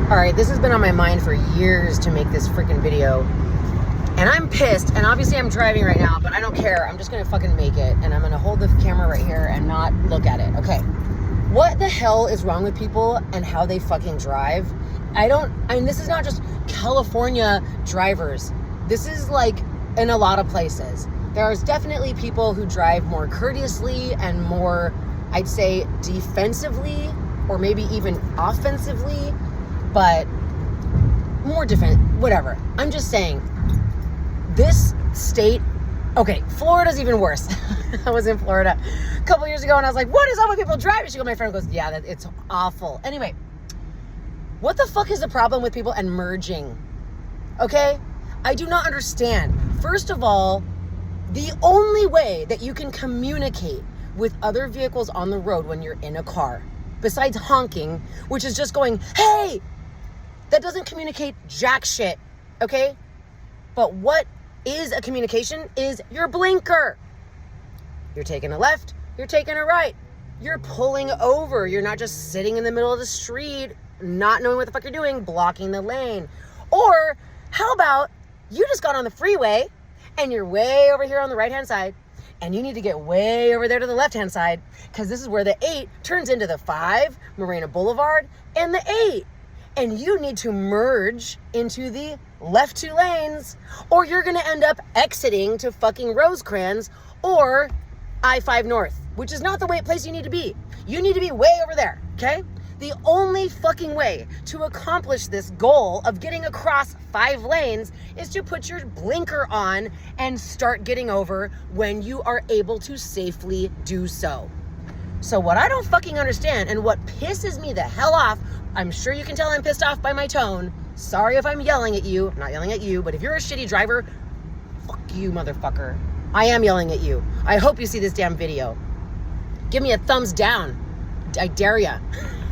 Alright, this has been on my mind for years to make this freaking video. And I'm pissed, and obviously I'm driving right now, but I don't care. I'm just gonna fucking make it, and I'm gonna hold the camera right here and not look at it. Okay. What the hell is wrong with people and how they fucking drive? This is not just California drivers. This is like in a lot of places. There's definitely people who drive more courteously and more, I'd say, defensively, or maybe even offensively, but more whatever. I'm just saying, this state, okay, Florida's even worse. I was in Florida a couple years ago and I was like, what is up with people driving? My friend goes, yeah, it's awful. Anyway, what the fuck is the problem with people and merging? Okay? I do not understand. First of all, the only way that you can communicate with other vehicles on the road when you're in a car, besides honking, which is just going, hey, that doesn't communicate jack shit, okay? But what is a communication is your blinker. You're taking a left, you're taking a right. You're pulling over. You're not just sitting in the middle of the street, not knowing what the fuck you're doing, blocking the lane. Or how about you just got on the freeway and you're way over here on the right-hand side and you need to get way over there to the left-hand side because this is where the 8 turns into the 5, Marina Boulevard, and the 8. And you need to merge into the left 2 lanes, or you're going to end up exiting to fucking Rosecrans or I-5 North, which is not the place you need to be. You need to be way over there, okay? The only fucking way to accomplish this goal of getting across 5 lanes is to put your blinker on and start getting over when you are able to safely do so. So what I don't fucking understand and what pisses me the hell off, I'm sure you can tell I'm pissed off by my tone. Sorry if I'm yelling at you. I'm not yelling at you, but if you're a shitty driver, fuck you, motherfucker. I am yelling at you. I hope you see this damn video. Give me a thumbs down. I dare ya.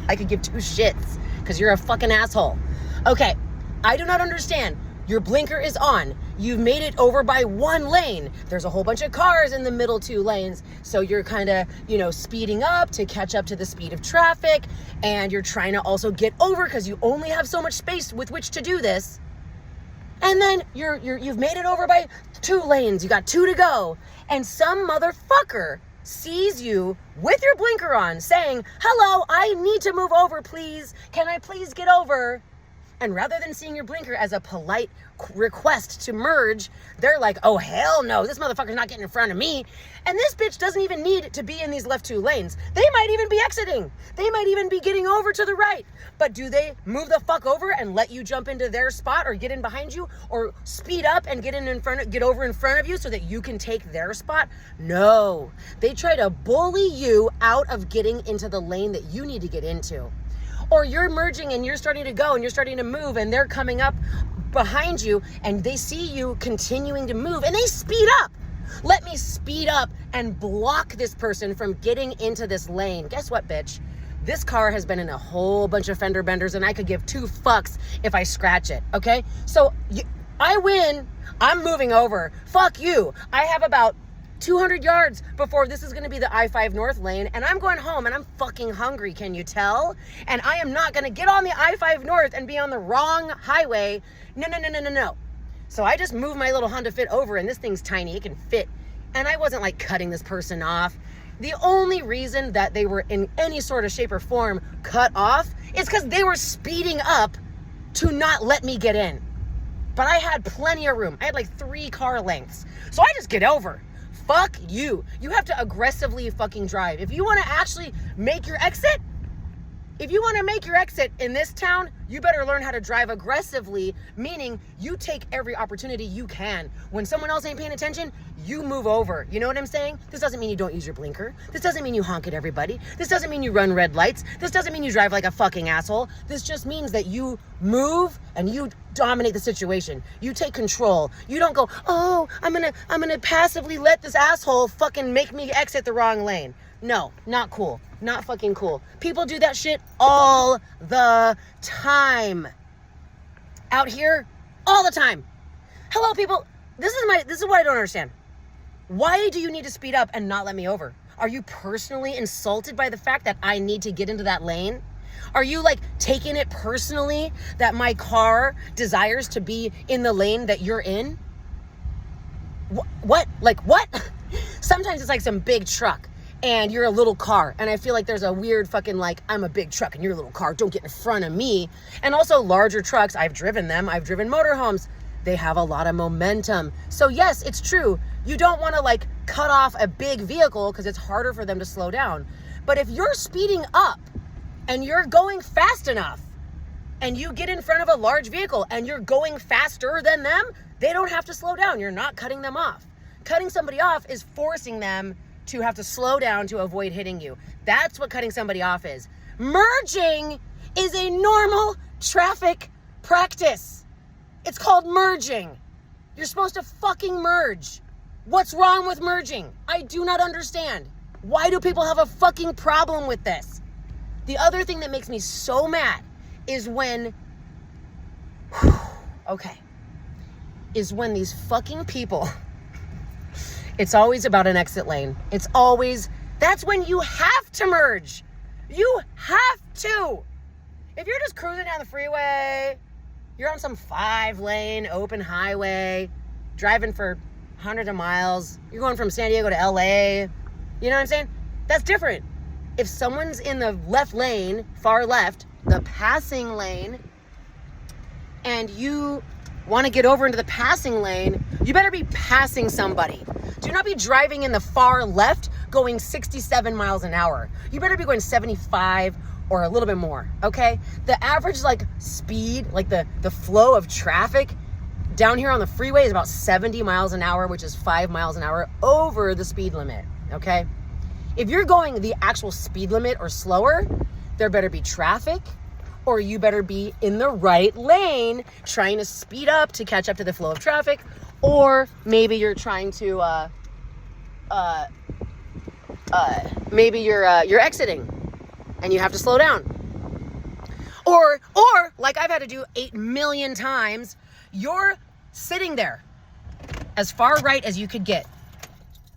I could give 2 shits because you're a fucking asshole. Okay, I do not understand. Your blinker is on. You've made it over by 1 lane. There's a whole bunch of cars in the middle 2 lanes. So you're kind of, speeding up to catch up to the speed of traffic. And you're trying to also get over because you only have so much space with which to do this. And then you've made it over by 2 lanes. You got 2 to go. And some motherfucker sees you with your blinker on saying, hello, I need to move over, please. Can I please get over? And rather than seeing your blinker as a polite request to merge, they're like, oh, hell no, this motherfucker's not getting in front of me. And this bitch doesn't even need to be in these left 2 lanes. They might even be exiting. They might even be getting over to the right. But do they move the fuck over and let you jump into their spot or get in behind you or speed up and get over in front of you so that you can take their spot? No. They try to bully you out of getting into the lane that you need to get into. Or you're merging and you're starting to go and you're starting to move and they're coming up behind you and they see you continuing to move and they speed up. Let me speed up and block this person from getting into this lane. Guess what, bitch? This car has been in a whole bunch of fender benders and I could give 2 fucks if I scratch it, okay? So I win. I'm moving over. Fuck you. I have about 200 yards before this is going to be the I-5 North lane, and I'm going home, and I'm fucking hungry, can you tell? And I am not going to get on the I-5 North and be on the wrong highway. No. So I just moved my little Honda Fit over, and this thing's tiny. It can fit. And I wasn't, cutting this person off. The only reason that they were in any sort of shape or form cut off is because they were speeding up to not let me get in. But I had plenty of room. I had, 3 car lengths. So I just get over. Fuck you. You have to aggressively fucking drive. If you want to actually make your exit, in this town, you better learn how to drive aggressively, meaning you take every opportunity you can. When someone else ain't paying attention, you move over. You know what I'm saying? This doesn't mean you don't use your blinker. This doesn't mean you honk at everybody. This doesn't mean you run red lights. This doesn't mean you drive like a fucking asshole. This just means that you move and you dominate the situation. You take control. You don't go, oh, I'm gonna passively let this asshole fucking make me exit the wrong lane. No, not cool. Not fucking cool. People do that shit all the time. Out here, all the time. Hello, people. This is what I don't understand. Why do you need to speed up and not let me over? Are you personally insulted by the fact that I need to get into that lane? Are you like taking it personally that my car desires to be in the lane that you're in? What? Like what? Sometimes it's like some big truck and you're a little car. And I feel like there's a weird fucking like, I'm a big truck and you're a little car. Don't get in front of me. And also larger trucks, I've driven them. I've driven motorhomes. They have a lot of momentum. So yes, it's true. You don't want to like cut off a big vehicle because it's harder for them to slow down. But if you're speeding up and you're going fast enough and you get in front of a large vehicle and you're going faster than them, they don't have to slow down. You're not cutting them off. Cutting somebody off is forcing them to have to slow down to avoid hitting you. That's what cutting somebody off is. Merging is a normal traffic practice. It's called merging. You're supposed to fucking merge. What's wrong with merging? I do not understand. Why do people have a fucking problem with this? The other thing that makes me so mad is when, is when these fucking people, it's always about an exit lane. It's always, that's when you have to merge. You have to. If you're just cruising down the freeway, you're on some 5-lane open highway, driving for hundreds of miles, you're going from San Diego to LA, you know what I'm saying? That's different. If someone's in the left lane, far left, the passing lane, and you want to get over into the passing lane, you better be passing somebody. Do not be driving in the far left going 67 miles an hour. You better be going 75 or a little bit more, okay? The average like speed, like the flow of traffic down here on the freeway is about 70 miles an hour, which is 5 miles an hour over the speed limit, okay? If you're going the actual speed limit or slower, there better be traffic, or you better be in the right lane trying to speed up to catch up to the flow of traffic, or maybe you're trying to, maybe you're exiting and you have to slow down. Or like I've had to do 8 million times, you're sitting there as far right as you could get.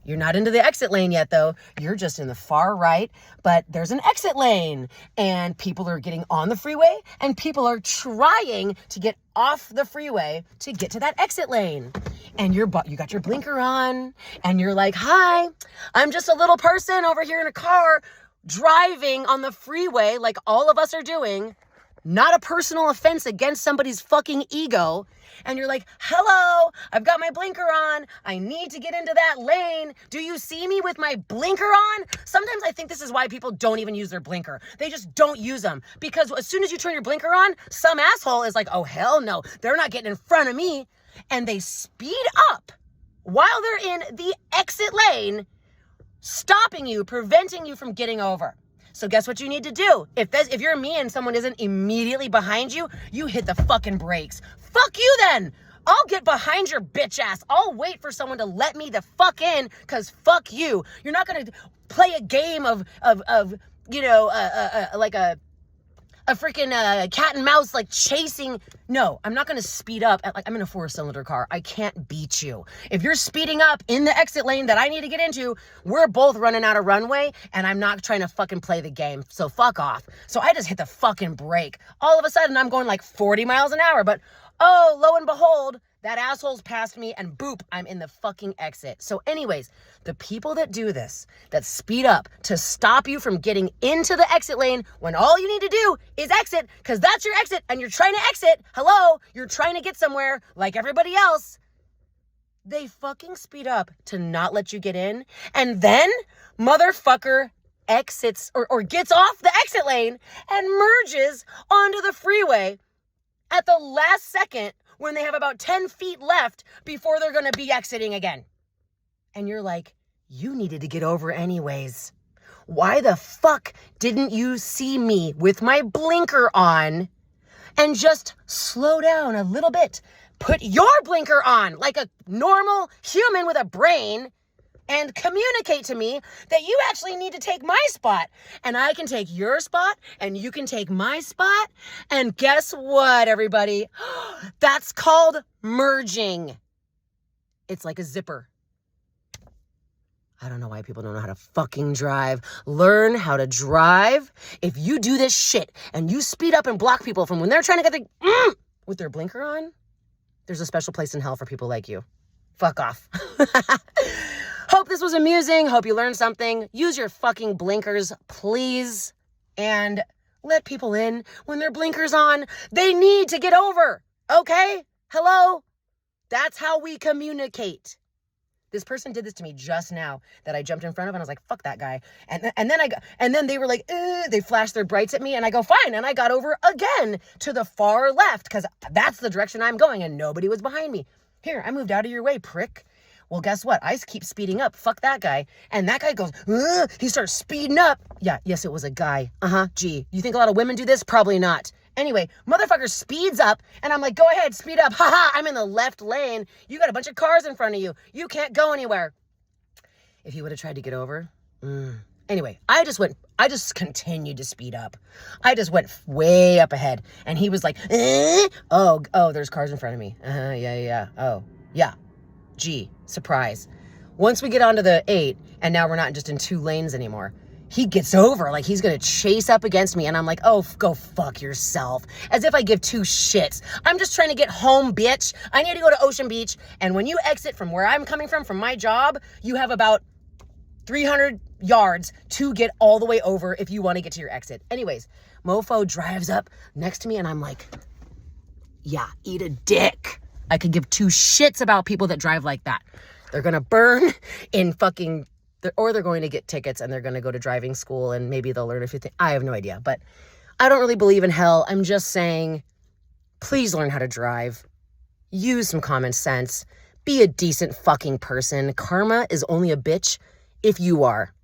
You're not into the exit lane yet, though. You're just in the far right, but there's an exit lane, and people are getting on the freeway, and people are trying to get off the freeway to get to that exit lane. And you got your blinker on, and you're like, hi, I'm just a little person over here in a car driving on the freeway like all of us are doing. Not a personal offense against somebody's fucking ego. And you're like, hello, I've got my blinker on. I need to get into that lane. Do you see me with my blinker on? Sometimes I think this is why people don't even use their blinker. They just don't use them. Because as soon as you turn your blinker on, some asshole is like, oh, hell no, they're not getting in front of me. And they speed up while they're in the exit lane, stopping you, preventing you from getting over. So guess what you need to do? If you're me and someone isn't immediately behind you, you hit the fucking brakes. Fuck you then. I'll get behind your bitch ass. I'll wait for someone to let me the fuck in, because fuck you. You're not going to play a game of you know, like a freaking cat and mouse, like chasing. No, I'm not going to speed up. I'm in a 4-cylinder car. I can't beat you. If you're speeding up in the exit lane that I need to get into, we're both running out of runway, and I'm not trying to fucking play the game. So fuck off. So I just hit the fucking brake. All of a sudden, I'm going like 40 miles an hour, but oh, lo and behold, that asshole's passed me, and boop, I'm in the fucking exit. So anyways, the people that do this, that speed up to stop you from getting into the exit lane when all you need to do is exit, because that's your exit, and you're trying to exit. Hello, you're trying to get somewhere like everybody else. They fucking speed up to not let you get in, and then motherfucker exits or gets off the exit lane and merges onto the freeway at the last second when they have about 10 feet left before they're going to be exiting again. And you're like, you needed to get over anyways. Why the fuck didn't you see me with my blinker on and just slow down a little bit? Put your blinker on like a normal human with a brain and communicate to me that you actually need to take my spot. And I can take your spot, and you can take my spot. And guess what, everybody? That's called merging. It's like a zipper. I don't know why people don't know how to fucking drive. Learn how to drive. If you do this shit and you speed up and block people from when they're trying to get with their blinker on, there's a special place in hell for people like you. Fuck off. Hope this was amusing. Hope you learned something. Use your fucking blinkers, please. And let people in when their blinkers on. They need to get over. Okay? Hello? That's how we communicate. This person did this to me just now that I jumped in front of, and I was like, fuck that guy. And then they were like, they flashed their brights at me, and I go, fine. And I got over again to the far left because that's the direction I'm going, and nobody was behind me. Here, I moved out of your way, prick. Well, guess what? I keep speeding up. Fuck that guy. And that guy goes, he starts speeding up. Yeah, yes, it was a guy. Gee, you think a lot of women do this? Probably not. Anyway, motherfucker speeds up, and I'm like, go ahead, speed up. Haha, I'm in the left lane. You got a bunch of cars in front of you. You can't go anywhere. If he would have tried to get over. Anyway, I just continued to speed up. I just went way up ahead, and he was like, oh, there's cars in front of me. Yeah. Oh, yeah. Gee, surprise. Once we get onto the 8, and now we're not just in 2 lanes anymore, he gets over, like he's gonna chase up against me, and I'm like, oh, go fuck yourself. As if I give 2 shits. I'm just trying to get home, bitch. I need to go to Ocean Beach, and when you exit from where I'm coming from my job, you have about 300 yards to get all the way over if you want to get to your exit. Anyways, mofo drives up next to me, and I'm like, yeah, eat a dick. I could give 2 shits about people that drive like that. They're gonna burn in fucking... or they're going to get tickets and they're going to go to driving school and maybe they'll learn a few things. I have no idea, but I don't really believe in hell. I'm just saying, please learn how to drive. Use some common sense. Be a decent fucking person. Karma is only a bitch if you are.